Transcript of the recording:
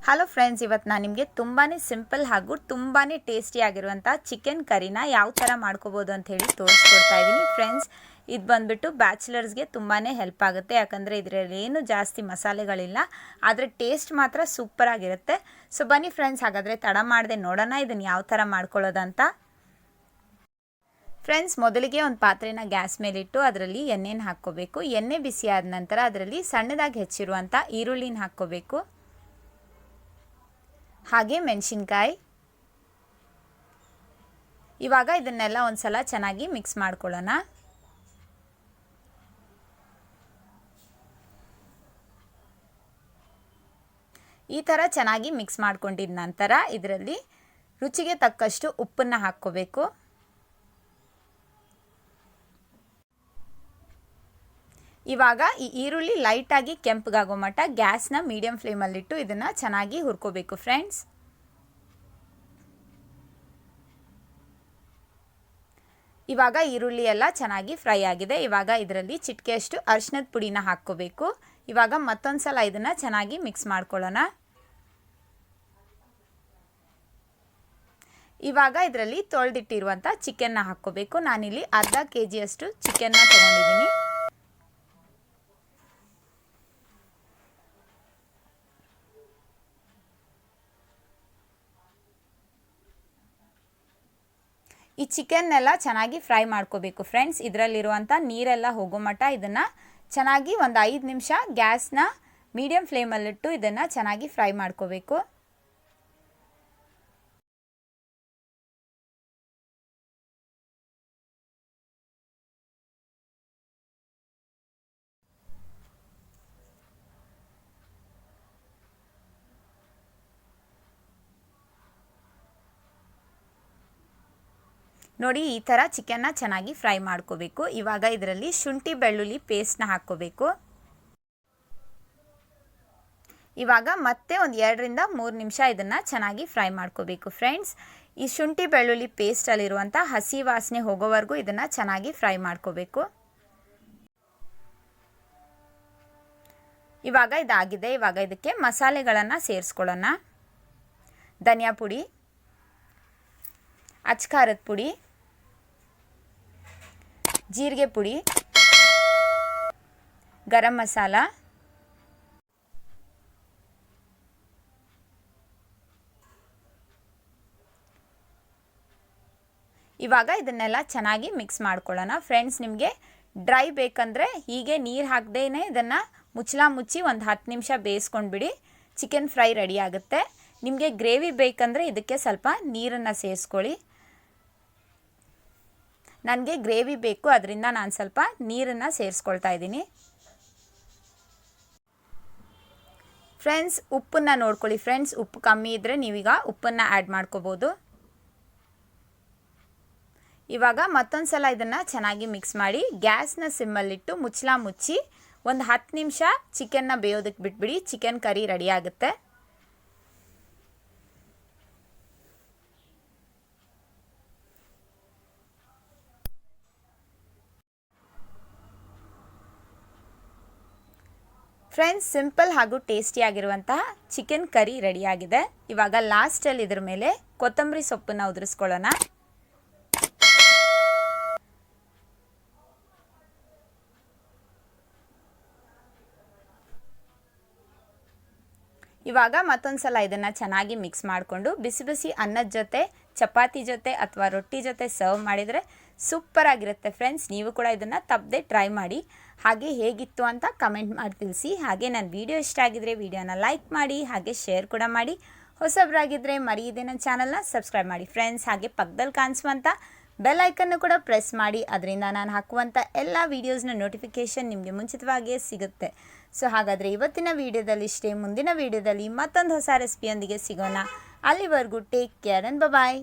Hello friends, ಇವತ್ತು ನಾನು ನಿಮಗೆ ತುಂಬಾ ಸಿಂಪಲ್ ಹಾಗೂ ತುಂಬಾ ಟೇಸ್ಟಿಯಾಗಿರುವಂಥ ಚಿಕನ್ ಕರಿನ ಯಾವ ಥರ ಮಾಡ್ಕೋಬೋದು ಅಂತ ಹೇಳಿ ತೋರಿಸ್ಕೊಡ್ತಾ ಇದ್ದೀನಿ. ಫ್ರೆಂಡ್ಸ್, ಇದು ಬಂದುಬಿಟ್ಟು ಬ್ಯಾಚುಲರ್ಸ್ಗೆ ತುಂಬಾ ಹೆಲ್ಪ್ ಆಗುತ್ತೆ. ಯಾಕಂದರೆ ಇದರಲ್ಲಿ ಏನು ಜಾಸ್ತಿ ಮಸಾಲೆಗಳಿಲ್ಲ, ಆದರೆ ಟೇಸ್ಟ್ ಮಾತ್ರ ಸೂಪರಾಗಿರುತ್ತೆ. ಸೊ ಬನ್ನಿ ಫ್ರೆಂಡ್ಸ್, ಹಾಗಾದರೆ ತಡ ಮಾಡದೆ ನೋಡೋಣ ಇದನ್ನು ಯಾವ ಥರ ಮಾಡ್ಕೊಳ್ಳೋದಂತ. ಫ್ರೆಂಡ್ಸ್, ಮೊದಲಿಗೆ ಒಂದು ಪಾತ್ರೆನ ಗ್ಯಾಸ್ ಮೇಲಿಟ್ಟು ಅದರಲ್ಲಿ ಎಣ್ಣೆನ ಹಾಕ್ಕೋಬೇಕು. ಎಣ್ಣೆ ಬಿಸಿ ಆದ ನಂತರ ಅದರಲ್ಲಿ ಸಣ್ಣದಾಗಿ ಹೆಚ್ಚಿರುವಂಥ ಈರುಳ್ಳಿನ ಹಾಕ್ಕೋಬೇಕು. ಹಾಗೆ ಮೆಣಸಿನ್ಕಾಯಿ. ಇವಾಗ ಇದನ್ನೆಲ್ಲ ಒಂದ್ಸಲ ಚೆನ್ನಾಗಿ ಮಿಕ್ಸ್ ಮಾಡ್ಕೊಳ್ಳೋಣ. ಈ ಥರ ಚೆನ್ನಾಗಿ ಮಿಕ್ಸ್ ಮಾಡ್ಕೊಂಡಿದ ನಂತರ ಇದರಲ್ಲಿ ರುಚಿಗೆ ತಕ್ಕಷ್ಟು ಉಪ್ಪನ್ನು ಹಾಕ್ಕೋಬೇಕು. ಇವಾಗ ಈ ಈರುಳ್ಳಿ ಲೈಟಾಗಿ ಕೆಂಪಗಾಗೋ ಮಟ್ಟ ಗ್ಯಾಸ್ನ ಮೀಡಿಯಂ ಫ್ಲೇಮಲ್ಲಿಟ್ಟು ಇದನ್ನು ಚೆನ್ನಾಗಿ ಹುರ್ಕೋಬೇಕು. ಫ್ರೆಂಡ್ಸ್, ಇವಾಗ ಈರುಳ್ಳಿ ಎಲ್ಲ ಚೆನ್ನಾಗಿ ಫ್ರೈ ಆಗಿದೆ. ಇವಾಗ ಇದರಲ್ಲಿ ಚಿಟಿಕೆಯಷ್ಟು ಅರಿಶಿನದ ಪುಡಿನ ಹಾಕ್ಕೋಬೇಕು. ಇವಾಗ ಮತ್ತೊಂದು ಸಲ ಇದನ್ನು ಚೆನ್ನಾಗಿ ಮಿಕ್ಸ್ ಮಾಡ್ಕೊಳ್ಳೋಣ. ಇವಾಗ ಇದರಲ್ಲಿ ತೊಳೆದಿಟ್ಟಿರುವಂಥ ಚಿಕನ್ನ ಹಾಕ್ಕೋಬೇಕು. ನಾನಿಲ್ಲಿ ಅರ್ಧ kg ಚಿಕನ್ನ ತೊಗೊಂಡಿದ್ದೀನಿ. ಈ ಚಿಕನ್ನೆಲ್ಲ ಚೆನ್ನಾಗಿ ಫ್ರೈ ಮಾಡ್ಕೋಬೇಕು. ಫ್ರೆಂಡ್ಸ್, ಇದರಲ್ಲಿರುವಂಥ ನೀರೆಲ್ಲ ಹೋಗೋ ಮಟ್ಟ ಇದನ್ನು ಚೆನ್ನಾಗಿ ಒಂದು 5 ನಿಮಿಷ ಗ್ಯಾಸ್ನ ಮೀಡಿಯಂ ಫ್ಲೇಮಲ್ಲಿಟ್ಟು ಇದನ್ನು ಚೆನ್ನಾಗಿ ಫ್ರೈ ಮಾಡ್ಕೋಬೇಕು. ನೋಡಿ, ಈ ಥರ ಚಿಕನ್ನ ಚೆನ್ನಾಗಿ ಫ್ರೈ ಮಾಡ್ಕೋಬೇಕು. ಇವಾಗ ಇದರಲ್ಲಿ ಶುಂಠಿ ಬೆಳ್ಳುಳ್ಳಿ ಪೇಸ್ಟ್ನ ಹಾಕ್ಕೋಬೇಕು. ಇವಾಗ ಮತ್ತೆ ಒಂದು 2 ರಿಂದ 3 ನಿಮಿಷ ಇದನ್ನು ಚೆನ್ನಾಗಿ ಫ್ರೈ ಮಾಡ್ಕೋಬೇಕು. ಫ್ರೆಂಡ್ಸ್, ಈ ಶುಂಠಿ ಬೆಳ್ಳುಳ್ಳಿ ಪೇಸ್ಟಲ್ಲಿರುವಂಥ ಹಸಿ ವಾಸನೆ ಹೋಗೋವರೆಗೂ ಇದನ್ನು ಚೆನ್ನಾಗಿ ಫ್ರೈ ಮಾಡ್ಕೋಬೇಕು. ಇವಾಗ ಇದಾಗಿದೆ. ಇವಾಗ ಇದಕ್ಕೆ ಮಸಾಲೆಗಳನ್ನು ಸೇರಿಸ್ಕೊಳ್ಳೋಣ. ಧನಿಯಾ ಪುಡಿ, ಅಚ್ಕಾರದ ಪುಡಿ, ಜೀರಿಗೆ ಪುಡಿ, ಗರಂ ಮಸಾಲ, ಇವಾಗ ಇದನ್ನೆಲ್ಲ ಚೆನ್ನಾಗಿ ಮಿಕ್ಸ್ ಮಾಡ್ಕೊಳ್ಳೋಣ. ಫ್ರೆಂಡ್ಸ್, ನಿಮಗೆ ಡ್ರೈ ಬೇಕಂದರೆ ಹೀಗೆ ನೀರು ಹಾಕದೇನೆ ಇದನ್ನು ಮುಚ್ಚಿ ಒಂದು 10 ನಿಮಿಷ ಬೇಯಿಸ್ಕೊಂಡ್ಬಿಡಿ. ಚಿಕನ್ ಫ್ರೈ ರೆಡಿ ಆಗುತ್ತೆ. ನಿಮಗೆ ಗ್ರೇವಿ ಬೇಕಂದರೆ ಇದಕ್ಕೆ ಸ್ವಲ್ಪ ನೀರನ್ನು ಸೇರಿಸ್ಕೊಳ್ಳಿ. ನನಗೆ ಗ್ರೇವಿ ಬೇಕು, ಅದರಿಂದ ನಾನು ಸ್ವಲ್ಪ ನೀರನ್ನು ಸೇರಿಸ್ಕೊಳ್ತಾ ಇದ್ದೀನಿ. ಫ್ರೆಂಡ್ಸ್, ಉಪ್ಪನ್ನು ನೋಡ್ಕೊಳ್ಳಿ. ಫ್ರೆಂಡ್ಸ್, ಉಪ್ಪು ಕಮ್ಮಿ ಇದ್ದರೆ ನೀವೀಗ ಉಪ್ಪನ್ನು ಆ್ಯಡ್ ಮಾಡ್ಕೋಬೋದು. ಇವಾಗ ಮತ್ತೊಂದು ಸಲ ಇದನ್ನು ಚೆನ್ನಾಗಿ ಮಿಕ್ಸ್ ಮಾಡಿ ಗ್ಯಾಸ್ನ ಸಿಮ್ಮಲ್ಲಿಟ್ಟು ಮುಚ್ಚಿ ಒಂದು 10 ನಿಮಿಷ ಚಿಕನ್ನ ಬೇಯೋದಕ್ಕೆ ಬಿಟ್ಬಿಡಿ. ಚಿಕನ್ ಕರಿ ರೆಡಿ ಆಗುತ್ತೆ. ಫ್ರೆಂಡ್ಸ್, ಸಿಂಪಲ್ ಹಾಗೂ ಟೇಸ್ಟಿಯಾಗಿರುವಂತಹ ಚಿಕನ್ ಕರಿ ರೆಡಿಯಾಗಿದೆ. ಇವಾಗ ಲಾಸ್ಟಲ್ಲಿ ಇದ್ರ ಮೇಲೆ ಕೊತ್ತಂಬರಿ ಸೊಪ್ಪನ್ನು ಉದುರಿಸ್ಕೊಳ್ಳೋಣ. ಇವಾಗ ಮತ್ತೊಂದು ಸಲ ಇದನ್ನು ಚೆನ್ನಾಗಿ ಮಿಕ್ಸ್ ಮಾಡಿಕೊಂಡು ಬಿಸಿ ಬಿಸಿ ಅನ್ನದ ಜೊತೆ, ಚಪಾತಿ ಜೊತೆ ಅಥವಾ ರೊಟ್ಟಿ ಜೊತೆ ಸರ್ವ್ ಮಾಡಿದರೆ ಸೂಪರಾಗಿರುತ್ತೆ. ಫ್ರೆಂಡ್ಸ್, ನೀವು ಕೂಡ ಇದನ್ನು ತಪ್ಪದೆ ಟ್ರೈ ಮಾಡಿ. ಹಾಗೆ ಹೇಗಿತ್ತು ಅಂತ ಕಮೆಂಟ್ ಮಾಡಿ ತಿಳಿಸಿ. ಹಾಗೆ ನನ್ನ ವಿಡಿಯೋ ಇಷ್ಟ ಆಗಿದ್ರೆ ವಿಡಿಯೋನ ಲೈಕ್ ಮಾಡಿ, ಹಾಗೆ ಶೇರ್ ಕೂಡ ಮಾಡಿ. ಹೊಸಬ್ರಾಗಿದ್ದರೆ ಮರೆಯದೆ ನನ್ನ ಚಾನಲ್ನ ಸಬ್ಸ್ಕ್ರೈಬ್ ಮಾಡಿ. ಫ್ರೆಂಡ್ಸ್, ಹಾಗೆ ಪಕ್ಕದಲ್ಲಿ ಕಾಣಿಸುವಂಥ ಬೆಲ್ ಐಕನ್ನು ಕೂಡ ಪ್ರೆಸ್ ಮಾಡಿ. ಅದರಿಂದ ನಾನು ಹಾಕುವಂಥ ಎಲ್ಲ ವೀಡಿಯೋಸ್ನ ನೋಟಿಫಿಕೇಷನ್ ನಿಮಗೆ ಮುಂಚಿತವಾಗಿಯೇ ಸಿಗುತ್ತೆ. ಸೊ ಹಾಗಾದರೆ ಇವತ್ತಿನ ವೀಡಿಯೋದಲ್ಲಿ ಇಷ್ಟೇ. ಮುಂದಿನ ವೀಡಿಯೋದಲ್ಲಿ ಮತ್ತೊಂದು ಹೊಸ ರೆಸಿಪಿಯೊಂದಿಗೆ ಸಿಗೋಣ. ಅಲ್ಲಿವರೆಗೂ ಟೇಕ್ ಕೇರ್ ಅಂಡ್ ಬಾಯ್.